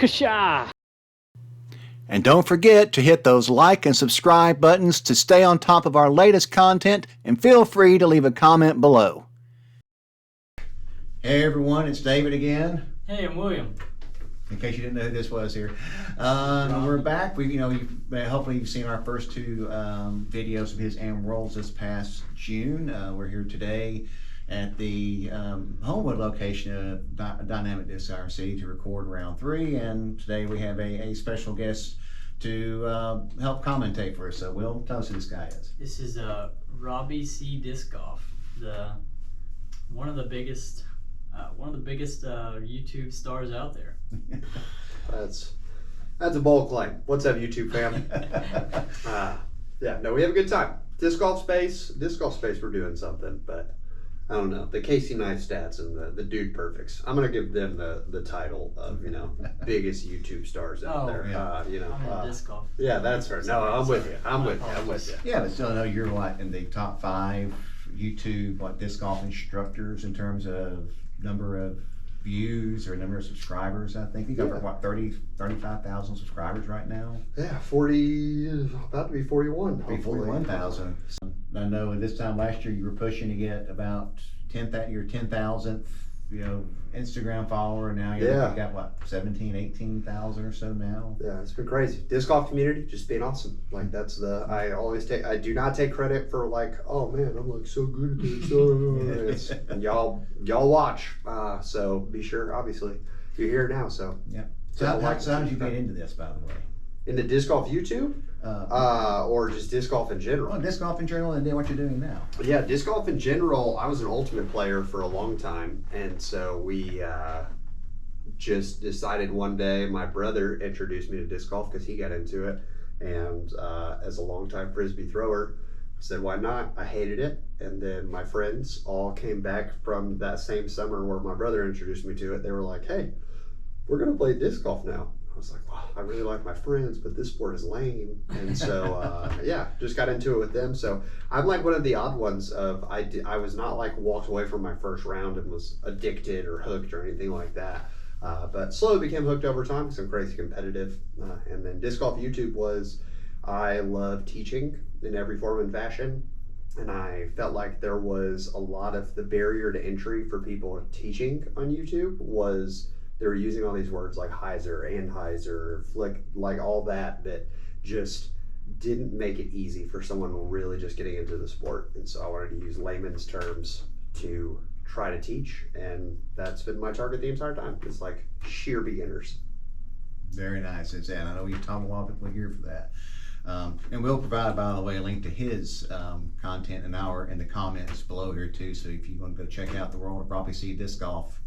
Kasha! And don't forget to hit those like and subscribe buttons to stay on top of our latest content, and feel free to leave a comment below. Hey everyone, it's David again. Hey, I'm William. In case you didn't know who this was here. We're back. Hopefully you've seen our first two videos of his Emeralds this past June. We're here today at the Homewood location of Dynamic Disc RC to record round 3, and today we have a special guest to help commentate for us. So Will, tell us who this guy is. This is Robbie C. Disc Golf, one of the biggest YouTube stars out there. That's a bold claim. What's up, YouTube fam? We have a good time. Disc golf space, we're doing something, but I don't know. The Casey Neistats and the Dude Perfects. I'm gonna give them the title of biggest YouTube stars out there. Yeah. I'm in disc golf. Yeah, that's fair. No, I'm with you. I'm with you. Yeah, but still, I know you're in the top 5 YouTube disc golf instructors in terms of number of views or number of subscribers. I think you got 35,000 subscribers right now. Yeah, 40, about to be 41. 41,000. I know this time last year you were pushing to get about your 10,000th Instagram follower, and now you got 17, 18,000 or so now. Yeah, it's been crazy. Disc golf community just being awesome. Like I do not take credit for oh man, I'm so good at this. y'all watch. So be sure, obviously, you're here now. So yeah. So how did you get into this, by the way? Into disc golf YouTube? Or just disc golf in general? Well, disc golf in general, and then what you're doing now. Yeah, disc golf in general. I was an ultimate player for a long time, and so we just decided one day. My brother introduced me to disc golf because he got into it, and as a longtime frisbee thrower, I said, "Why not?" I hated it, and then my friends all came back from that same summer where my brother introduced me to it. They were like, "Hey, we're gonna play disc golf now." I was like, wow, I really like my friends, but this sport is lame. And so, just got into it with them. So I'm like one of the odd ones I was not walked away from my first round and was addicted or hooked or anything like that. But slowly became hooked over time because I'm crazy competitive. And then disc golf YouTube I love teaching in every form and fashion. And I felt like there was a lot of the barrier to entry for people teaching on YouTube was they were using all these words like hyzer, anhyzer, flick, all that just didn't make it easy for someone really just getting into the sport. And so I wanted to use layman's terms to try to teach, and that's been my target the entire time. It's sheer beginners. Very nice. And I know you've taught a lot of people here for that. And we'll provide, by the way, a link to his content in the comments below here too. So if you want to go check out the world of Robbie C. Disc Golf,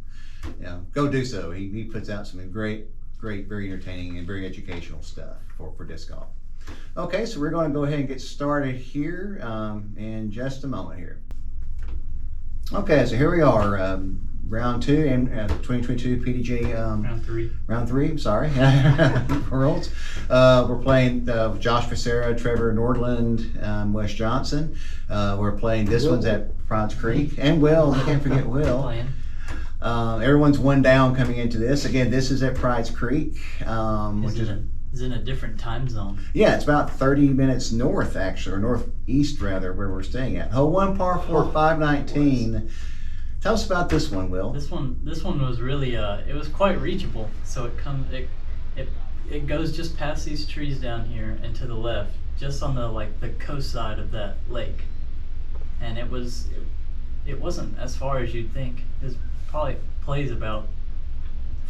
go do so. He puts out some great, very entertaining and very educational stuff for disc golf. Okay, so we're going to go ahead and get started here in just a moment here. Okay, so here we are, round 2 and 2022 PDGA round 3. Sorry, Worlds. We're playing Josh Facera, Trevor Nordland, Wes Johnson. We're playing this one's at Pride's Creek, and Will. I can't forget Will. Everyone's one down coming into this. Again, this is at Pride's Creek, which is in a different time zone. Yeah, it's about 30 minutes north, actually, or northeast rather, where we're staying at. Hole 1, par 4, 519. Tell us about this one, Will. This one was really it was quite reachable. So it goes just past these trees down here and to the left, just on the coast side of that lake, and it wasn't as far as you'd think. It probably plays about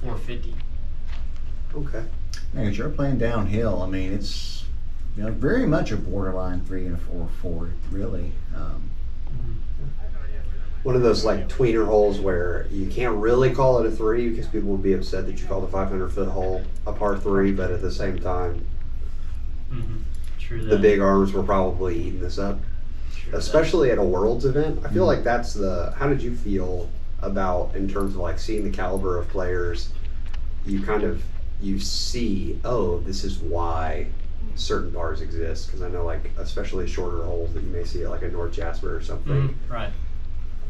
450. Okay. Yeah, you're playing downhill. I mean, it's very much a borderline 3 and a 4, really. One of those tweener holes where you can't really call it a 3 because people would be upset that you call the 500-foot hole a par 3, but at the same time, True that. The big arms were probably eating this up. True especially that. At a Worlds event. I feel like that's how did you feel about, in terms of seeing the caliber of players, you see, oh, this is why certain bars exist, because I know especially shorter holes that you may see at a North Jasper or something. Right.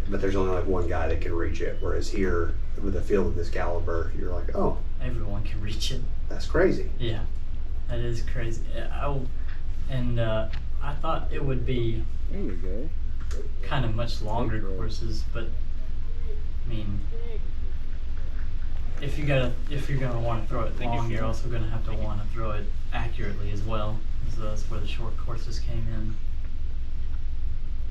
But there's only one guy that can reach it, whereas here with a field of this caliber, you're oh, everyone can reach it. That's crazy. Yeah, that is crazy. I thought it would be There you go. kind of much longer courses, but I mean, if you're gonna want to throw it long, you're also gonna have to want to throw it accurately as well. So that's where the short courses came in.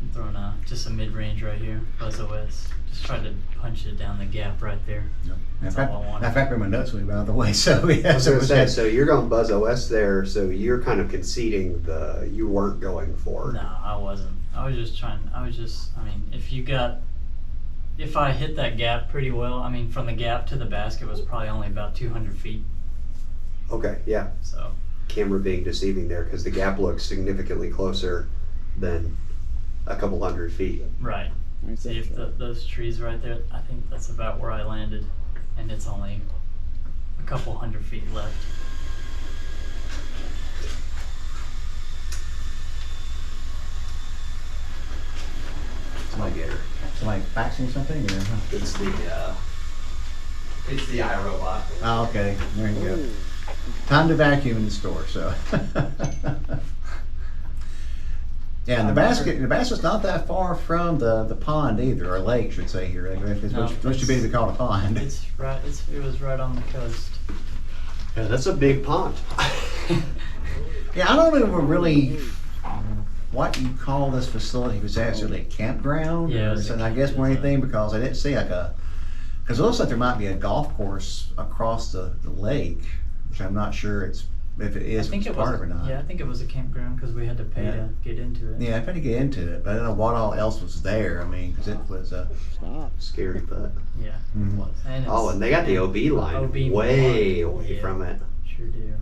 I'm throwing just a mid-range right here, Buzz OS. Just tried to punch it down the gap right there. In That's fact, all I wanted. in fact, my notes went by the way, so I yeah. was going to say, so you're going Buzz OS there, so you're kind of conceding you weren't going for. No, I wasn't. I mean, if I hit that gap pretty well, I mean, from the gap to the basket was probably only about 200 feet. Okay, yeah. So, Camera being deceiving there because the gap looks significantly closer than a couple hundred feet. right. Nice See, if shot. those trees right there, I think that's about where I landed. And it's only a couple hundred feet left. Somebody faxing something, or? It's the iRobot. Oh, okay, there you go. Time to vacuum in the store, so. Yeah, and the basket's not that far from the pond either, or lake, should say here. It's No, supposed to be called a pond. It was right on the coast. Yeah, that's a big pond. Yeah, I don't know really what you call this facility, if it's actually a campground Yeah, or it's a something, I guess more camp- anything, because I didn't see because it looks like there might be a golf course across the lake, which I'm not sure if it is part of it or not. Yeah, I think it was a campground because we had to pay Yeah. to get into it. Yeah, I tried to get into it, but I don't know what all else was there. I mean, because it was Stop. Scary putt. Yeah, Mhm. it was. And Oh, and they got the OB line OB way line. away Yeah. from it. Sure do.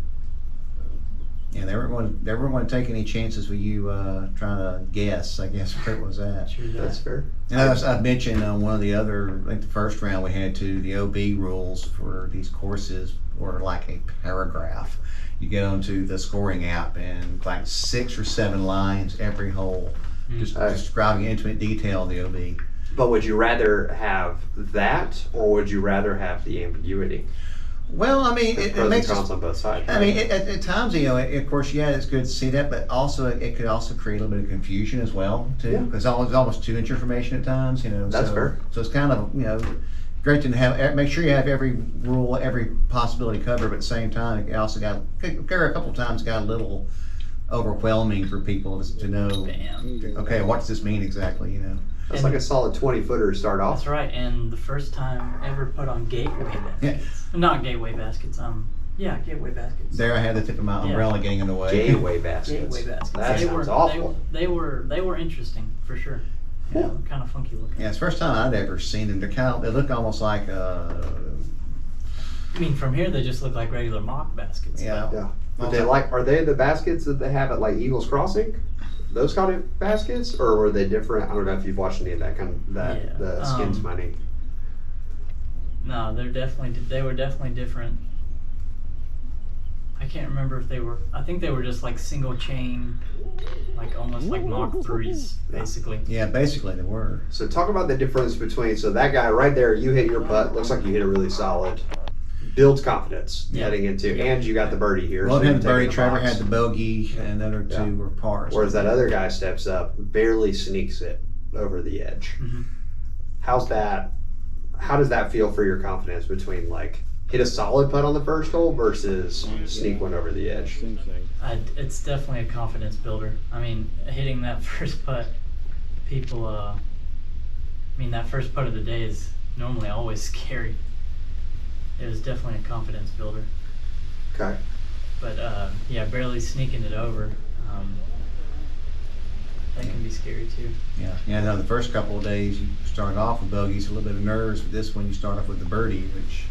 yeah, they weren't going to take any chances with you trying to guess, I guess, where it was at. Sure do. That's fair. And I mentioned on one of the other, I think the first round we had the OB rules for these courses were like a paragraph. You get onto the scoring app and like 6 or 7 lines every hole, just Mm. describing in intimate detail the OB. But would you rather have that, or would you rather have the ambiguity? Well, I mean, There's it pros makes and us. cons on both sides. I right? mean, at times, of course, yeah, it's good to see that, but also it could also create a little bit of confusion as well, too, Yeah. because it's almost too much information at times, That's so, fair. So it's kind of, great to make sure you have every rule, every possibility covered, but at the same time, it also a couple of times got a little overwhelming for people to know, Bam. okay, what does this mean exactly, That's and- like a solid 20-footer to start off. That's right. And the first time ever put on gateway baskets. Not gateway baskets. Yeah, gateway baskets. There I had the tip of my Yeah. umbrella getting in the way. Gateway baskets. Gateway baskets. That they sounds were, awful. They were interesting for sure. Yeah. Kind of funky looking. Yeah, it's the first time I'd ever seen them. They look almost like, I mean, from here they just look like regular mock baskets. yeah. Yeah. But are they the baskets that they have at like Eagles Crossing? Those kind of baskets, or were they different? I don't know if you've watched any of that Yeah, the skins mining. No, they were definitely different. I can't remember if they were. I think they were just like single chain, like almost like Mach 3s, basically. Yeah, basically they were. So talk about the difference between, so that guy right there, you hit your putt, looks like you hit it really solid. Builds confidence Yeah. heading into, Yeah. and you got the birdie here. Well, so had you're the birdie, taking Trevor box. had the bogey, and the other two Yeah. were pars. Whereas that other guy steps up, barely sneaks it over the edge. Mhm. How does that feel for your confidence between like hit a solid putt on the first hole versus sneak one over the edge? Seems like. It's definitely a confidence builder. I mean, hitting that first putt, that first putt of the day is normally always scary. It was definitely a confidence builder. Okay. But yeah, barely sneaking it over, that can be scary too. Yeah. No, the first couple of days you start off with bogeys, a little bit of nerves, but this one you start off with the birdie, which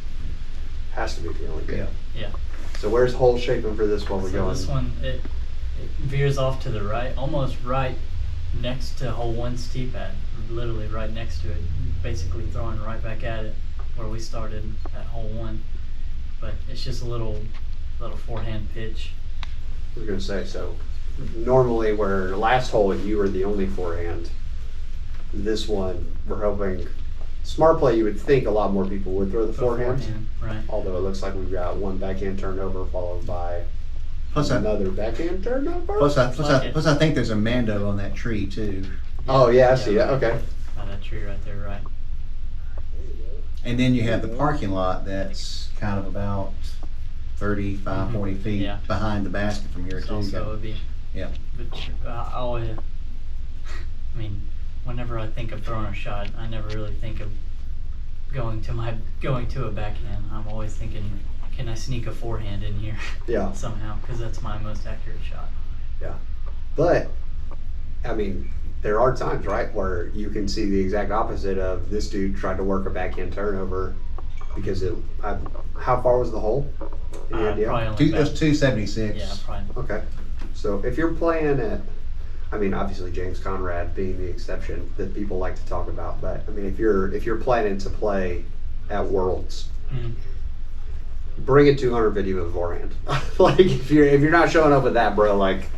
Has to be feeling good. Yeah. So where's hole shaping for this one we're So going? this one, it veers off to the right, almost right next to hole 1's tee pad, literally right next to it, basically throwing right back at it where we started at hole 1. But it's just a little forehand pitch. I was gonna say, so normally where the last hole you were the only forehand, this one we're hoping Smart play, you would think a lot more people would throw the forehand. Right. Although it looks like we've got one backhand turnover followed by Plus, another backhand turnover. plus I think there's a Mando on that tree too. Oh yeah, I see that. Okay. By that tree right there, right. And then you have the parking lot that's kind of about 35, 40 feet Yeah. behind the basket from here So too. also it would be. Yeah. But I always, I mean, whenever I think of throwing a shot, I never really think of going to a backhand. I'm always thinking, can I sneak a forehand in here Yeah. somehow? Because that's my most accurate shot. But I mean, there are times, right, where you can see the exact opposite of this dude tried to work a backhand turnover because how far was the hole? Any idea? Probably only It was back- 276. Yeah, probably. Okay. So if you're playing at, I mean, obviously James Conrad being the exception that people like to talk about, but I mean, if you're planning to play at Worlds, Mhm. bring a 200 video beforehand. Like if you're not showing up with that, bro, like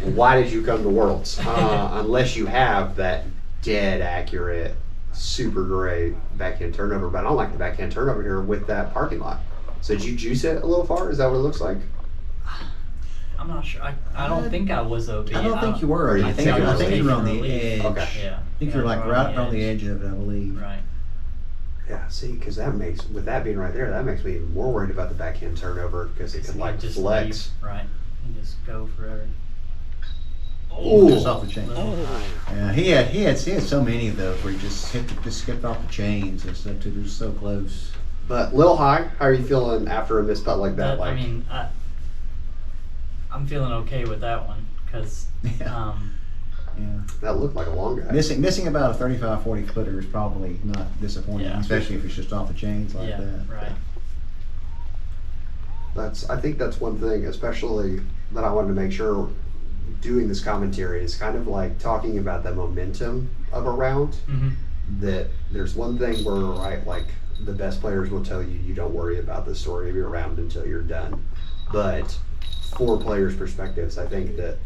why did you come to Worlds? Unless you have that dead accurate, super great backhand turnover. But I don't like the backhand turnover here with that parking lot. So did you juice it a little far? Is that what it looks like? I'm not sure. I don't think I was OB. I don't think you were. Or you I think think you were you were on taking the relief. edge. Okay. Yeah. I think you're like right on the edge of it, I believe. Right. Yeah, see, because that makes, with that being right there, that makes me even more worried about the backhand turnover because it So could you like just flex. leave, right, and just go forever. Ooh, just off the chain. Little high. Yeah, he had so many of those where he just skipped off the chains and stuff too. They're so close. But Lil High, how are you feeling after a missed putt like that? I mean, I'm feeling okay with that one because Yeah. Yeah. that looked like a long guy. Missing about a 35, 40 footer is probably not disappointing, Yeah. especially if it's just off the chains like yeah, that. right. I think that's one thing, especially that I wanted to make sure doing this commentary is kind of like talking about the momentum of a round. Mm-hmm. That there's one thing where, right, like the best players will tell you don't worry about the story of your round until you're done. But for players' perspectives, I think that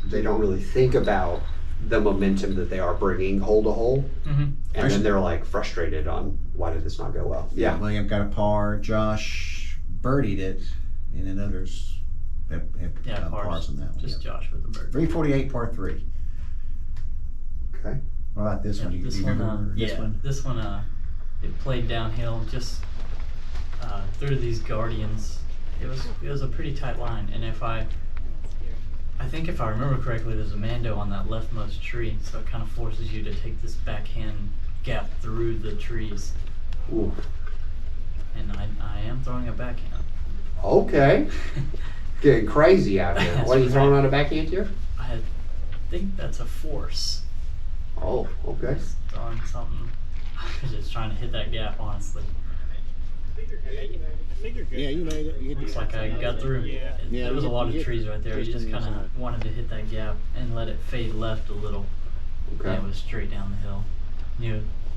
they don't really think about the momentum that they are bringing hole to hole. Mm-hmm. And then they're like frustrated on why did this not go well. Yeah. William got a par. Josh birdied it, and then others have pars on that one. Just Josh with the bird. 348 par 3. Okay. What about this Yeah, one? this you one, remember this one? This one, it played downhill just through these guardians. It was a pretty tight line, and I think if I remember correctly, there's a Mando on that leftmost tree, so it kind of forces you to take this backhand gap through the trees. Ooh. And I am throwing a backhand. Okay. Getting crazy out here. That's What are you throwing right. on a backhand here? I think that's a force. Oh, okay. Just throwing something. Just trying to hit that gap, honestly. Yeah, you made it. You Looks like I got through. Yeah, There was a lot of you- trees right there. You just just on kind your side. of wanted to hit that gap and let it fade left a little. Okay. And it was straight down the hill,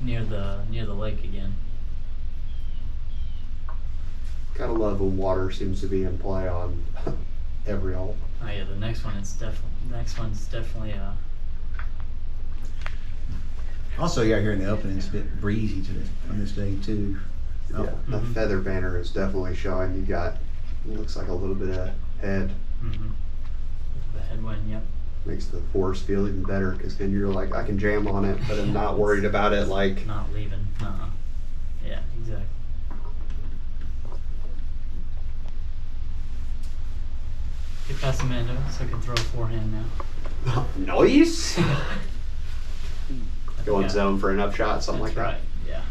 near the lake again. Gotta love when water seems to be in play on every hole. Oh yeah, the next one's definitely Also, you're out here in the open, it's a bit breezy on this day too. Oh. Yeah, that Mhm. feather banner is definitely showing. You got, looks like a little bit of head. the headwind. Yep. Makes the force feel even better because then you're like, I can jam on it, but I'm not worried about it. Like, Not leaving. Yeah, exactly. Get past Amanda so I can throw a forehand now. noise. I Going think I- zone for an upshot, something like That's that. right. Yeah.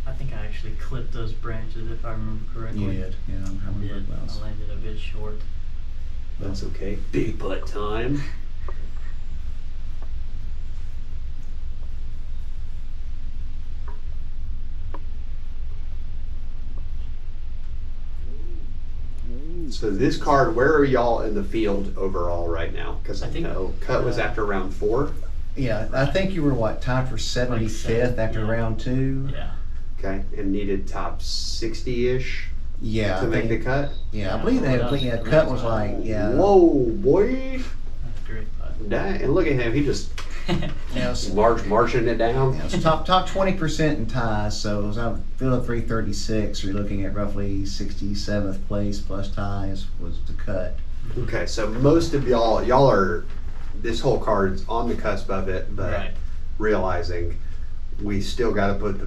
I think I actually clipped those branches if I remember correctly. You did, yeah, I I remember did. well. I landed a bit short. That's okay. Big putt time. So this card, where are y'all in the field overall right now? Because I I think, know cut was after round 4. Yeah, I think you were tied for 75th after yeah. round 2. Yeah. Okay, and needed top 60-ish Yeah, to I make the think, cut. yeah, I Yeah, believe well, that that- cut was like, yeah. Whoa, boy! That's a great putt. Dang, and look at him, he just Yeah, marching it down. yeah, it's top 20% in ties. So it was out field 336. You're looking at roughly 67th place plus ties was the cut. Okay, so most of y'all are, this whole card's on the cusp of it, but Right. realizing we still got to put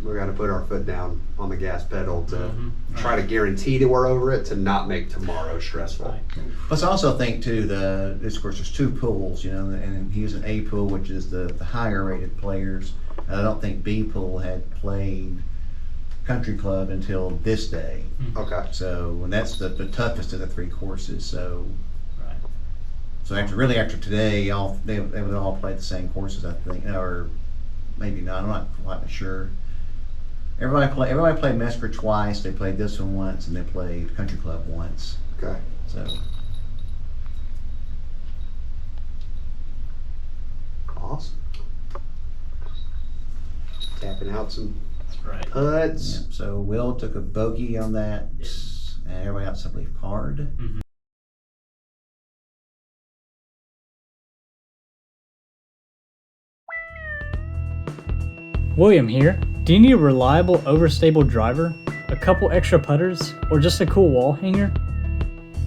we got to put our foot down on the gas pedal to try to guarantee that we're over it, to not make tomorrow stressful. Right. Let's also think too, of course there's two pools, and he's an A pool, which is the higher rated players. And I don't think B pool had played country club until this day. Okay. So, and that's the toughest of the three courses. So, Right. so after today, they would all play the same courses, I think, or maybe not. I'm not quite sure. Everybody played Mesker twice. They played this one once, and they played country club once. Okay. So. Awesome. Tapping out some That's right. putts. Yeah, so Will took a bogey on that, and everybody else, I believe, parred. William here. Do you need a reliable, overstable driver, a couple extra putters, or just a cool wall hanger?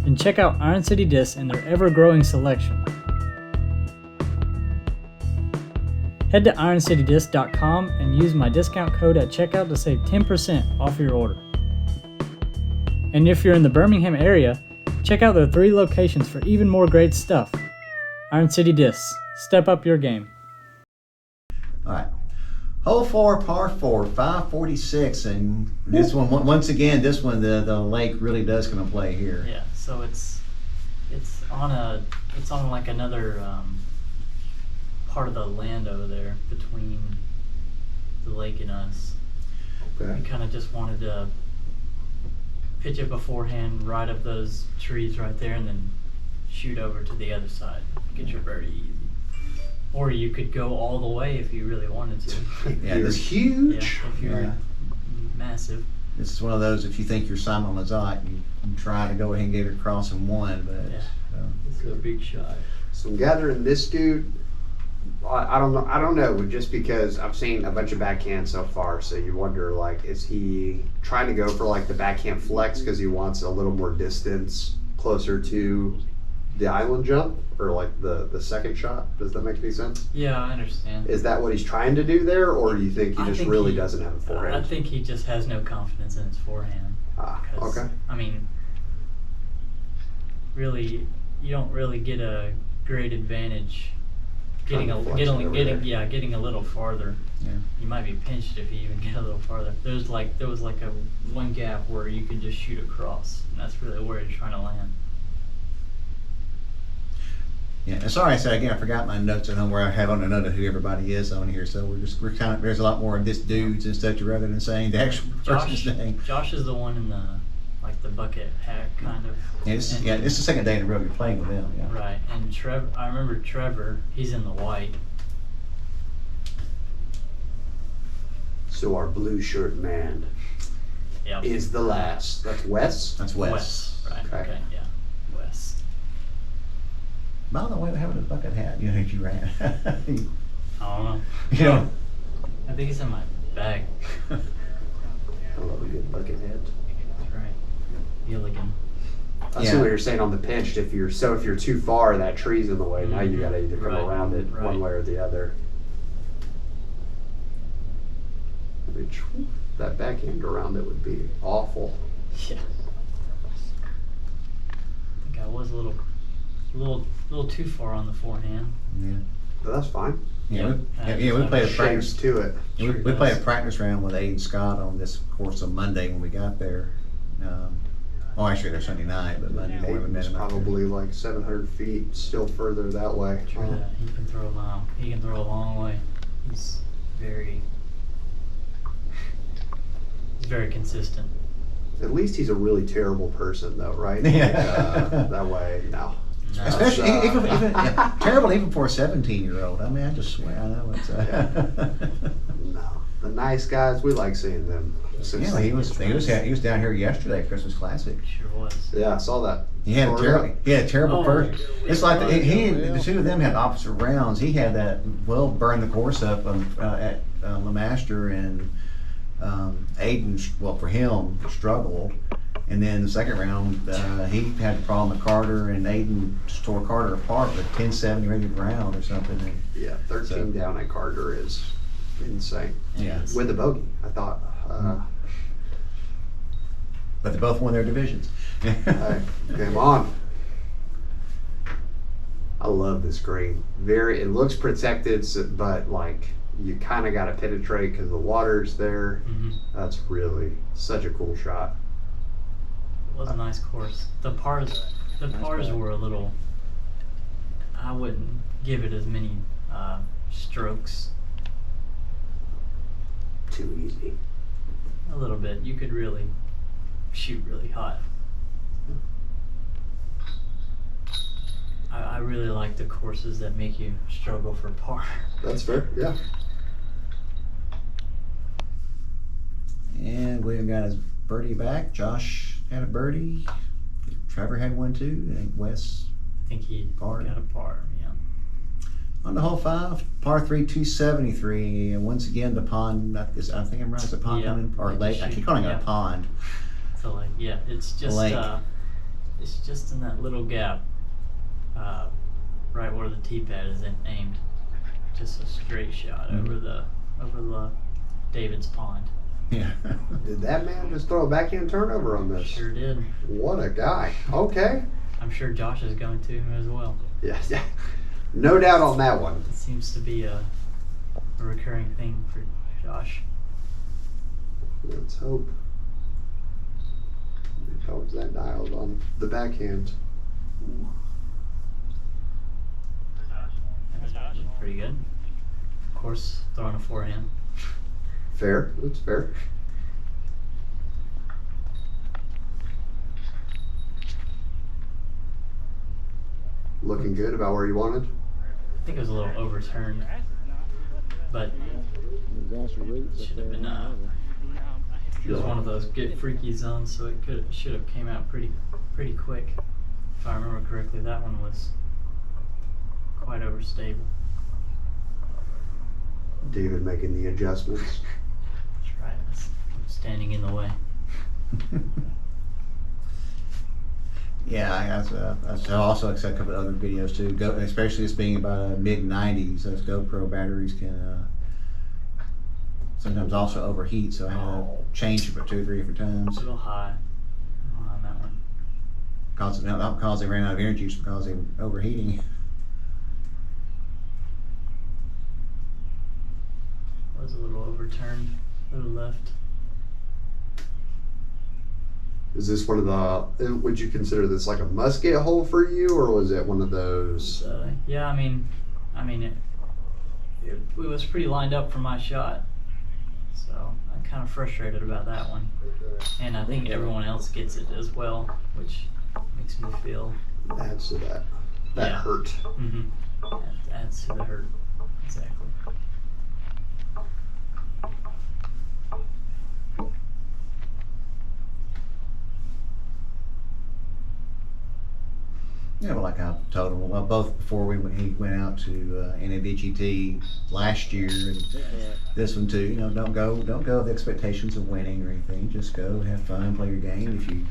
Then check out Iron City Discs and their ever-growing selection. Head to ironcitydisc.com and use my discount code at checkout to save 10% off your order. And if you're in the Birmingham area, check out their 3 locations for even more great stuff. Iron City Discs. Step up your game. All right. Hole 4, par 4, 546, and this one, once again, the lake really does come and play here. Yeah. So it's on like another part of the land over there between the lake and us. Okay. We kind of just wanted to pitch it beforehand, right up those trees right there, and then shoot over to the other side. Get your birdie easy. Or you could go all the way if you really wanted to. Yeah, You're this, huge. If you're Yeah. massive. this is one of those, if you think you're Simon Lizotte, you try to go ahead and get it across in one, but Yeah. It's a big shot. So I'm gathering this dude. I don't know. Just because I've seen a bunch of backhands so far, so you wonder, like, is he trying to go for like the backhand flex because he wants a little more distance closer to the island jump, or like the second shot? Does that make any sense? Yeah, I understand. Is that what he's trying to do there, or do you think he I just think really he- doesn't have a forehand? I think he just has no confidence in his forehand. Ah, 'Cause, okay. I mean, really, you don't really get a great advantage getting Trying to flex it over there. getting a little farther. Yeah. You might be pinched if you even get a little farther. There was like a one gap where you could just shoot across, and that's really where you're trying to land. Yeah, and sorry, I said again, I forgot my notes at home where I have on a note of who everybody is on here. So we're kind of, there's a lot more of this dudes and stuff rather than saying the actual person's name. Josh is the one in the bucket hat kind of. Yeah, it's the second day in a row you're playing with them. Yeah. Right, and I remember Trevor. He's in the white. So our blue shirt man Yeah. is the last. That's Wes. That's Wes. Right. Okay. Okay. Yeah. Wes. By the way, what happened to the bucket hat? You think you ran? I don't know. You know. I think it's in my bag. I love a good bucket head. That's right. Gilligan. I see Yeah. what you're saying on the pinched. If you're too far, that tree's in the way. Now you got to either come Right, around it right. one way or the other. Which that backhand around it would be awful. Yeah. I think I was a little too far on the forehand. Yeah. But that's fine. Yeah, Yep. we played a Shapes practice. to it. We Sure played a does. practice round with Aiden Scott on this course on Monday when we got there. Actually, they're Sunday night, but Monday morning we met It's him out there. probably like 700 feet, still further that way. True that. He can throw a mile. He can throw a long way. He's very consistent. At least he's a really terrible person, though, right? Yeah. Like, that way, no. No. Especially That's, even yeah, terrible even for a 17-year-old. I mean, I just swear, I know it's. No. The nice guys, we like seeing them. Yeah, he was down here yesterday, Christmas Classic. Sure was. was. Yeah, I saw that. He had a terrible Oh. first. It's like the two of them had opposite rounds. He had that burn the course up at LeMaster, and Aiden, for him, struggled. And then the second round, he had a problem with Carter, and Aiden just tore Carter apart with 10-70 rated round or something. And, Yeah, 13 down at Carter is insane. yeah, With the bogey, I thought. but they both won their divisions. Hey, game on. I love this green. It looks protected, but like you kind of got to penetrate because the water's there. Mm-hmm. That's really such a cool shot. It was a nice course. The pars were a little. I wouldn't give it as many strokes. Too easy. A little bit. You could really shoot really hot. I really like the courses that make you struggle for par. That's fair. Yeah. And William got his birdie back. Josh had a birdie. Trevor had one too. I think Wes I think he Par. got a par. Yeah. on the hole 5, par 3, 273. And once again, the pond. I think I'm right. It's a pond Yeah, coming or like lake. I keep calling it yeah. a pond. So like it's just Lake. it's just in that little gap, right where the tee pad is aimed. Just a straight shot over the David's pond. Yeah. Did that man just throw a backhand turnover on this? Sure did. What a guy. Okay. I'm sure Josh is going to as well. Yeah. No doubt on that one. It seems to be a recurring thing for Josh. Let's hope. How was that dialed on the backhand? Pretty good. Of course, throwing a forehand. Fair. That's fair. Looking good about where you wanted. I think it was a little overturned, but should have been. It was one of those get freaky zones, so it should have came out pretty quick. If I remember correctly, that one was quite overstable. David making the adjustments. That's right. I'm standing in the way. Yeah, I also accept a couple of other videos too. Especially this being about a mid-90s, those GoPro batteries can sometimes also overheat. So I had to change it for 2 or 3 different times. A little high on that one. Not because they ran out of energy, just because they were overheating. Was a little overturned to the left. Is this one of the? Would you consider this like a must-get hole for you, or was it one of those? Yeah, I mean, it was pretty lined up for my shot, so I'm kind of frustrated about that one. And I think everyone else gets it as well, which makes me feel. Adds to that. That Yeah. hurt. Mm-hmm. Adds to the hurt. Exactly. Yeah, but like I told him, well, both before he went out to NABGT last year and this one too. You know, don't go with expectations of winning or anything. Just go, have fun, play your game.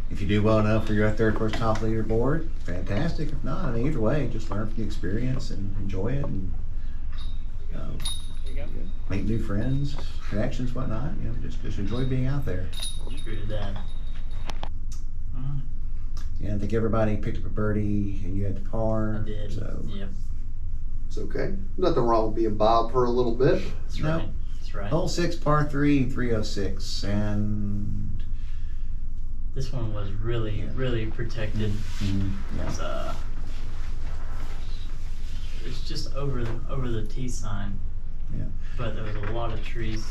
If you do well enough where you're up there towards top leaderboard, fantastic. If not, I mean, either way, just learn from the experience and enjoy it, and make new friends, connections, whatnot. You know, just enjoy being out there. True to that. Yeah, I think everybody picked up a birdie, and you had the par. I did. So Yep. It's okay. Nothing wrong with being Bob for a little bit. That's No. right. That's right. hole 6, par 3, 306, and This one was really protected. yeah. It's just over the tee sign. Yeah. But there was a lot of trees.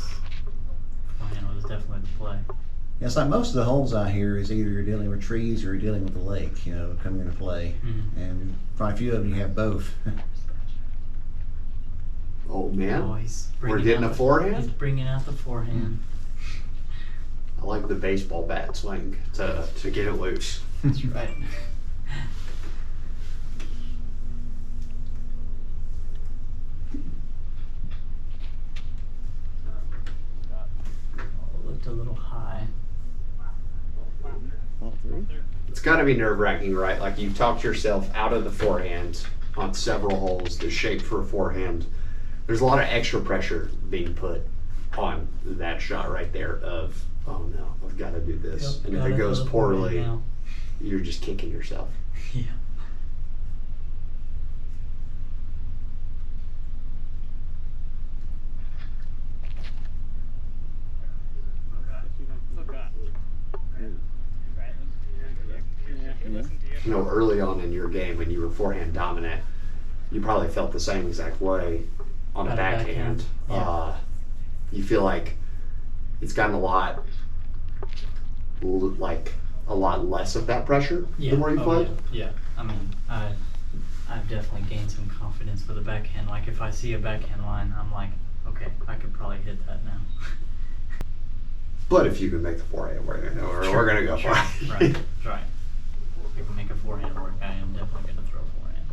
Forehand was definitely the play. Yeah, it's like most of the holes out here is either you're dealing with trees or you're dealing with the lake, you know, coming into play. Mm-hmm. And quite a few of them you have both. Oh man. Oh, he's We're bringing getting out a forehand? He's bringing out the forehand. I like the baseball bat swing to get it loose. That's right. Looked a little high. All three? It's got to be nerve-wracking, right? Like you talked yourself out of the forehand on several holes, the shape for a forehand. There's a lot of extra pressure being put on that shot right there of, oh no, I've got to do this. Yep, And if gotta it goes go to forehand poorly, now. you're just kicking yourself. Yeah. Yeah. You know, early on in your game when you were forehand dominant, you probably felt the same exact way on a On a backhand. backhand, yeah. You feel like it's gotten a lot less of that pressure Yeah. the more you played. Yeah. I mean, I've definitely gained some confidence with a backhand. Like if I see a backhand line, I'm like, okay, I could probably hit that now. But if you can make the forehand work, we're Sure, going to go sure. for it. Right. Right. If I can make a forehand work, I am definitely going to throw forehand.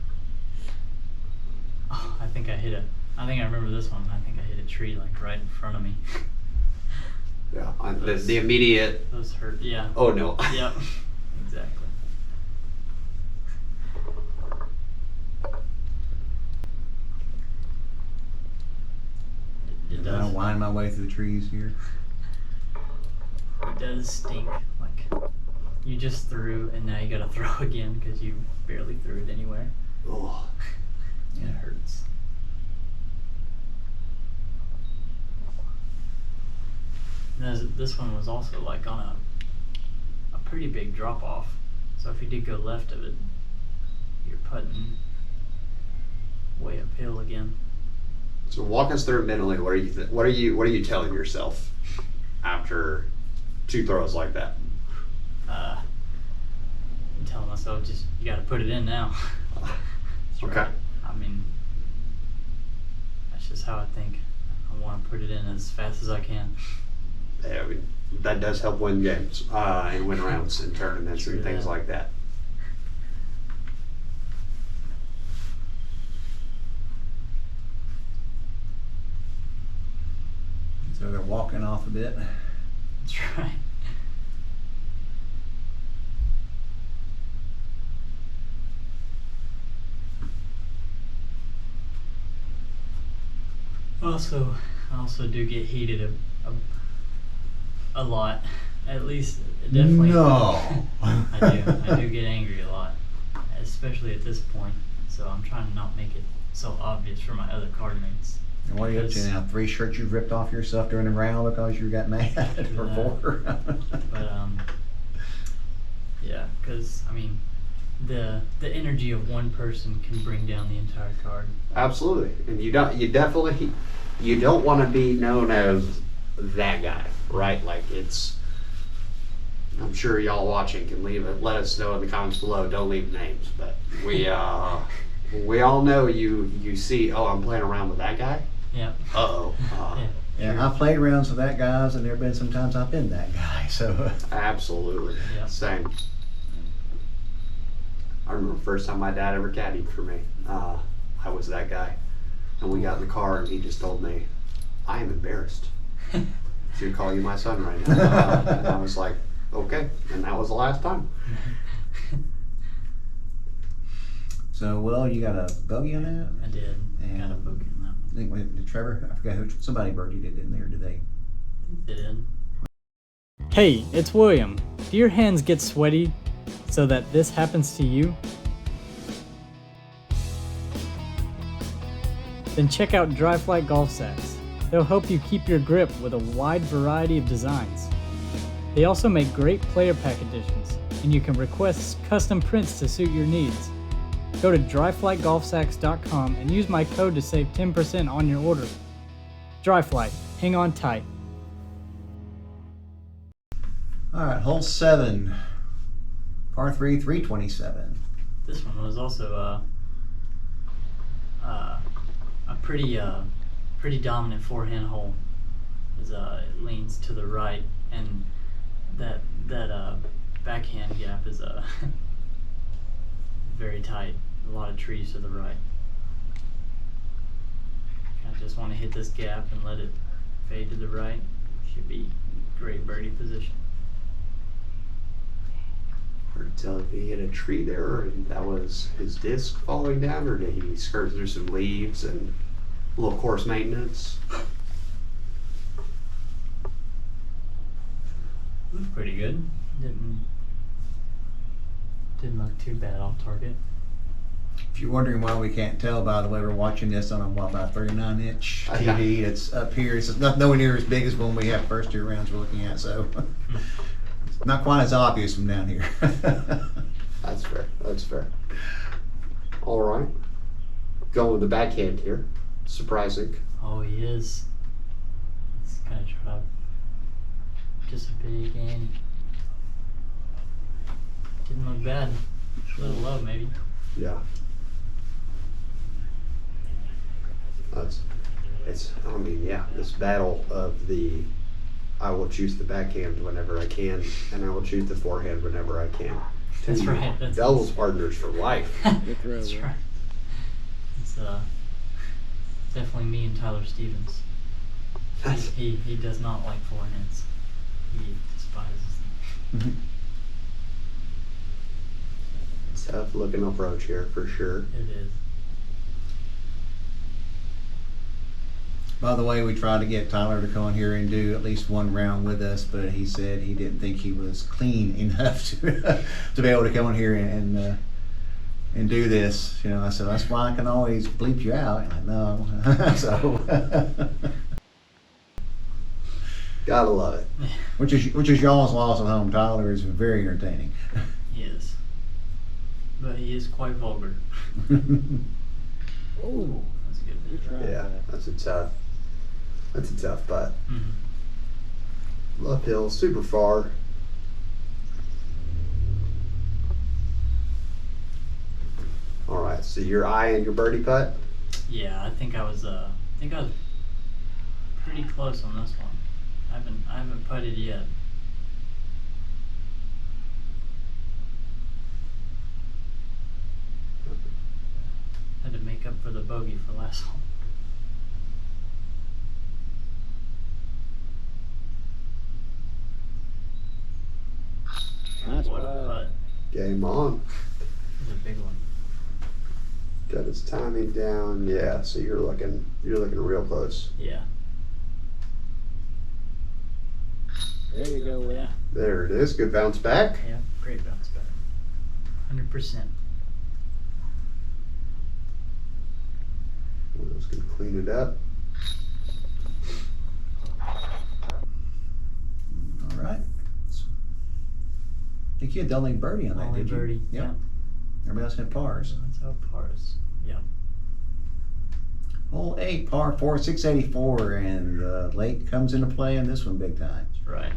Oh, I think I remember this one. I think I hit a tree like right in front of me. Yeah, the immediate, Those hurt. Yeah. oh no. Yep. Exactly. It I does. wind my way through the trees here. It does stink. Like you just threw and now you gotta throw again because you barely threw it anywhere. Oh, It hurts. And this one was also like on a pretty big drop off. So if you did go left of it, you're putting way uphill again. so walk us through mentally. What are you telling yourself after two throws like that? I'm telling myself just you gotta put it in now. Okay. I mean, that's just how I think. I want to put it in as fast as I can. Yeah, I mean, that does help win games and win rounds and tournaments True and things that. like that. So they're walking off a bit. That's right. I also do get heated a lot. At least, definitely. No. I do get angry a lot, especially at this point. So I'm trying to not make it so obvious for my other card mates. And what are you up to now? 3 shirts you've ripped off yourself during the round because you got mad or Yeah. 4? But yeah, because I mean, the energy of one person can bring down the entire card. Absolutely, and you don't want to be known as that guy, right? Like it's. I'm sure y'all watching can let us know in the comments below. Don't leave names, but we all know you see. Oh, I'm playing around with that guy. Yeah. Uh-oh. Yeah, I played rounds with that guys, and there have been some times I've been that guy. So Absolutely. Yeah. Same. I remember the first time my dad ever caddied for me. I was that guy. And we got in the car and he just told me, I am embarrassed to call you my son right now. And I was like, okay. And that was the last time. So, well, you got a bogey on that? I did. And Got a book in that one. I think did Trevor? I forgot who. Somebody birdied it in there today. They did. Hey, it's William. Do your hands get sweaty so that this happens to you? Then check out Dry Flight Golf Sacks. They'll help you keep your grip with a wide variety of designs. They also make great player pack editions, and you can request custom prints to suit your needs. Go to dryflightgolfsacks.com and use my code to save 10% on your order. Dry Flight, hang on tight. All right, hole 7, par 3, 327. This one was also a pretty dominant forehand hole. It leans to the right, and that backhand gap is very tight. A lot of trees to the right. I just want to hit this gap and let it fade to the right. Should be great birdie position. Hard to tell if he hit a tree there or if that was his disc falling down, or did he skirt through some leaves and a little course maintenance. Looked pretty good. Didn't look too bad off target. If you're wondering why we can't tell, by the way, we're watching this on a about 39-inch TV. It's up here. It's nowhere near as big as when we have first year rounds we're looking at, so it's not quite as obvious from down here. That's fair. That's fair. All right. Going with the backhand here. Surprising. Oh, he is. He's gonna try just a big Annie. Didn't look bad. A little low, maybe. Yeah. I mean, yeah, this battle of the, I will choose the backhand whenever I can, and I will choose the forehand whenever I can. That's right. That's Doubles partners for life. That's right. It's definitely me and Tyler Stevens. He does not like forehands. He despises them. Tough looking approach here for sure. It is. By the way, we tried to get Tyler to come on here and do at least one round with us, but he said he didn't think he was clean enough to be able to come on here and do this. You know, I said that's why I can always bleep you out. And like, no, so Gotta love it. which is y'all's loss at home. Tyler is very entertaining. He is. But he is quite vulgar. Oh, That's good. Yeah, that's a tough putt. Mm-hmm. Uphill, super far. All right, so your eye and your birdie putt. Yeah, I think I was pretty close on this one. I haven't putted yet. Had to make up for the bogey for last one. nice What a putt. putt. Game on. It was a big one. Got his timing down. Yeah, so you're looking real close. Yeah. There you go, Will. Yeah. There it is. Good bounce back. Yeah. Great bounce back. 100%. I was gonna clean it up. All right. I think you had the only birdie on that, Only did you? birdie. Yep. Yeah. Everybody else had pars. That's how pars. Yeah. Hole 8, par 4, 684, and the lake comes into play in this one big time. That's right.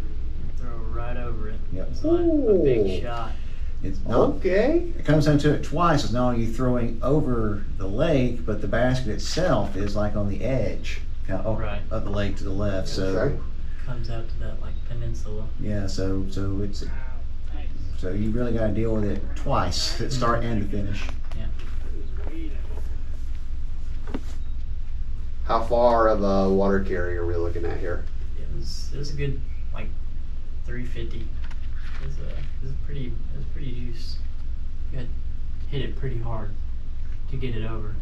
Throw right over it. Yep. It's like a big Ooh. shot. It's not. Okay. It comes into it twice. It's not only you throwing over the lake, but the basket itself is like on the edge kind of, Right. of the lake to the left. So Okay. Comes out to that like peninsula. yeah, so it's so you really got to deal with it twice, at start and to finish. How far of a water carry are we looking at here? It was a good like 350. It was pretty juice. You had hit it pretty hard to get it over.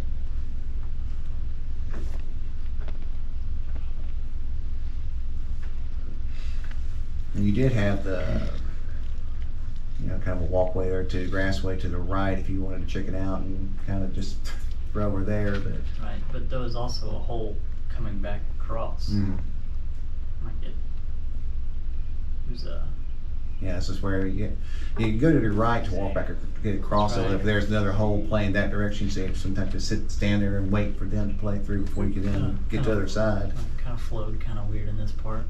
And you did have the, you know, kind of a walkway there to grassway to the right if you wanted to check it out and kind of just throw over there, but. Right, but there was also a hole coming back across. Might get. There's a. Yeah, this is where you go to the right to walk back or get across. Right. So if there's another hole playing that direction, so you have sometimes to stand there and wait for them to play through before you can then get to the other side. Kind of flowed kind of weird in this part.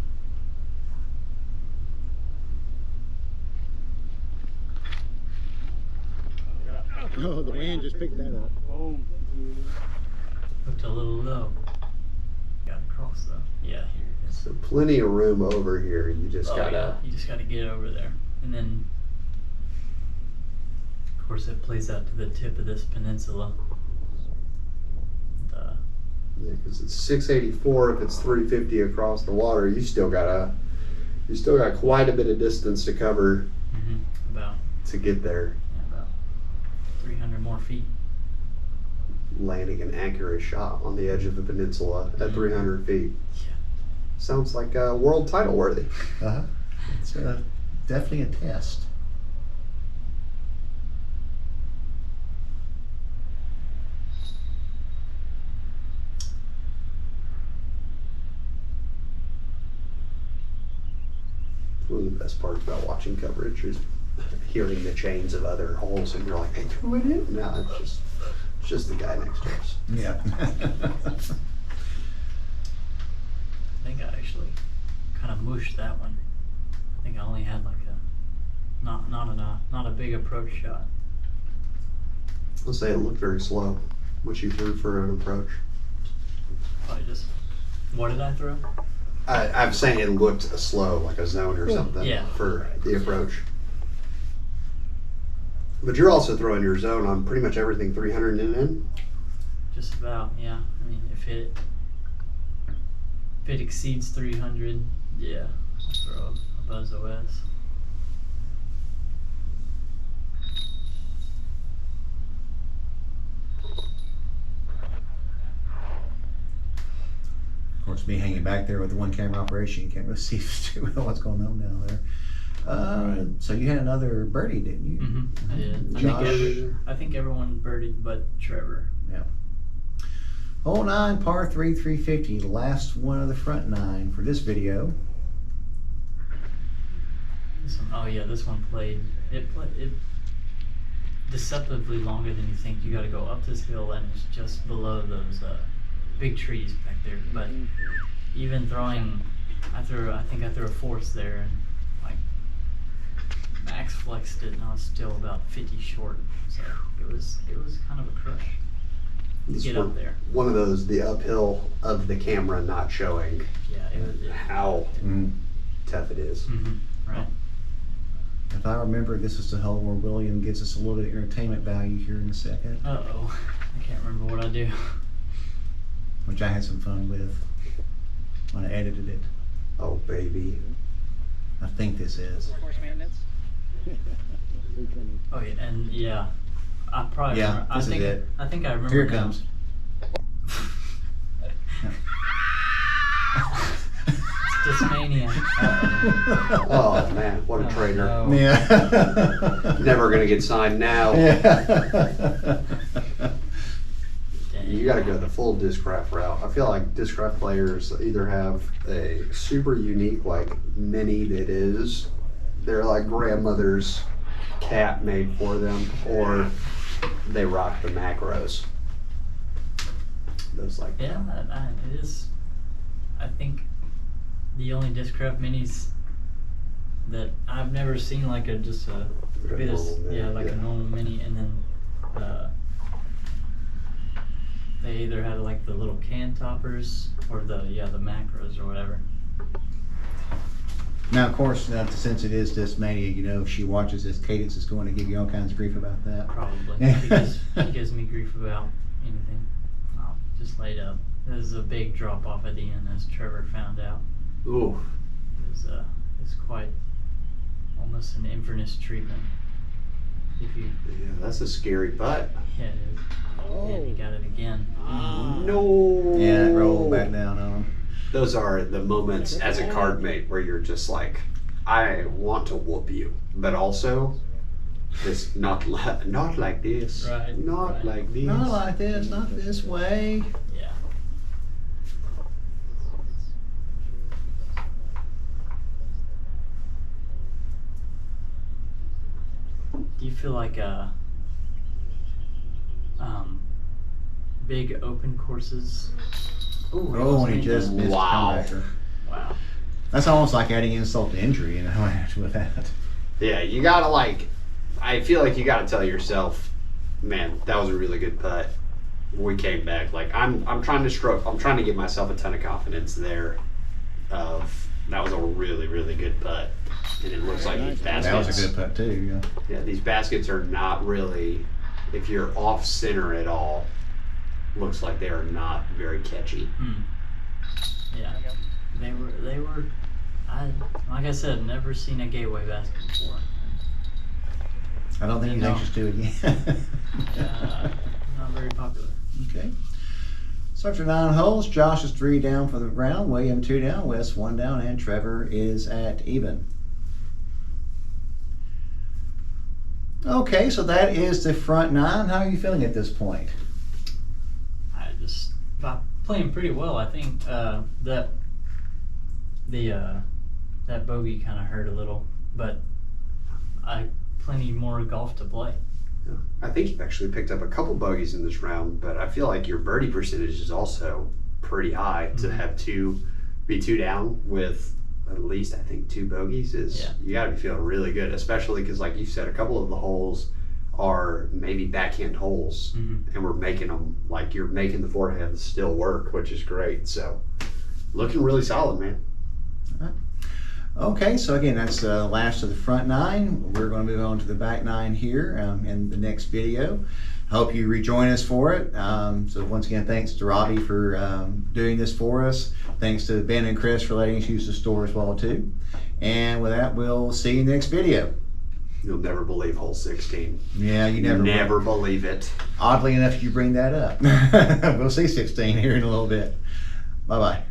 Oh, the wind just picked that up. Looked a little low. Got across though. Yeah, here it is. So plenty of room over here. You just Oh, gotta. yeah. You just gotta get over there, and then of course it plays out to the tip of this peninsula. Yeah, because it's 684. If it's 350 across the water, you still got quite a bit of distance to cover About to get there. about 300 more feet. Landing an accurate shot on the edge of the peninsula at 300 feet. Yeah. Sounds like world title worthy. It's definitely a test. One of the best parts about watching coverage is hearing the chains of other holes, and you're like, "They threw it in." No, it's just the guy next to us. Yeah. I think I actually kind of mushed that one. I think I only had like a not a big approach shot. Let's say it looked very slow. What you threw for an approach? Probably just, what did I throw? I'm saying it looked slow, like a zone or something Yeah. for the approach. But you're also throwing your zone on pretty much everything 300 and in. Just about, yeah. I mean, if it exceeds 300, yeah, I'll throw a buzz OS. Of course, me hanging back there with the one camera operation, you can't really see too well what's going on down there. So you had another birdie, didn't you? I did. Josh. I think everyone birdied but Trevor. Hole 9, par 3, 350. Last one of the front 9 for this video. This one, oh yeah, this one played. It deceptively longer than you think. You got to go up this hill, and it's just below those big trees back there. But even throwing, I think I threw a fourth there, and like max flexed it, and I was still about 50 short. So it was kind of a crush to This get one- up there. One of those, the uphill of the camera not showing Yeah, it was. how Mm. tough it is. Right. If I remember, this is the hole where William gives us a little bit of entertainment value here in a second, Uh oh, I can't remember what I do. which I had some fun with when I edited it. Oh baby. I think this is. Course maintenance. Oh yeah, and yeah, I probably. Yeah, remember, this is it. I think I remember. Here it now. comes. It's Discmania. Uh-oh. Oh man, what a Oh, traitor. no. Yeah. Never gonna get signed now. Yeah. Dang. You gotta go the full discraft route. I feel like discraft players either have a super unique like mini that is their like grandmother's cat made for them, or they rock the macros. Those like Yeah, it is. I think the only Discraft minis that I've never seen like a just a Like a normal mini, yeah, like yeah. a normal mini, and then they either had like the little can toppers or the macros or whatever. Now, of course, since it is this mania, you know, if she watches this, Cadence is going to give you all kinds of grief about that. Probably. He gives me grief about anything. I'll just laid up. There's a big drop off at the end, as Trevor found out. ooh. It's quite almost an Inverness treatment. If you Yeah, that's a scary putt. yeah, it is. And he got it again. No. Yeah, roll back down on him. Those are the moments as a card mate where you're just like, I want to whoop you, but also this not like this, Right, not right. like this. Not like this, not this way. Yeah. Do you feel like big open courses? Ooh, Oh, and he just missed Wow. the comebacker. wow. That's almost like adding insult to injury, you know, with that. Yeah, you gotta like. I feel like you gotta tell yourself, man, that was a really good putt. We came back. Like I'm trying to stroke. I'm trying to give myself a ton of confidence there, that was a really, really good putt. And it looks like these baskets. That was a good putt too. Yeah. Yeah, these baskets are not really, if you're off center at all, looks like they are not very catchy. Yeah, they were. Like I said, never seen a gateway basket before. I don't think he's anxious to again. Not very popular. Okay. So after 9 holes, Josh is 3 down for the round, William 2 down, Wes 1 down, and Trevor is at even. Okay, so that is the front 9. How are you feeling at this point? Playing pretty well. I think that bogey kind of hurt a little, but plenty more golf to play. Yeah. I think you've actually picked up a couple bogeys in this round, but I feel like your birdie percentage is also pretty high. To have be 2 down with at least, I think, 2 bogeys is, you got to be feeling really good, especially because, like you said, a couple of the holes are maybe backhand holes, and we're making them, like, you're making the forehands still work, which is great. So looking really solid, man. Okay, so again, that's the last of the front 9. We're going to move on to the back 9 here in the next video. Hope you rejoin us for it. So once again, thanks to Robbie for doing this for us. Thanks to Ben and Chris for letting us use the store as well too. And with that, we'll see you next video. You'll never believe hole 16. Yeah, you never believe it. Oddly enough, you bring that up. We'll see 16 here in a little bit. Bye-bye.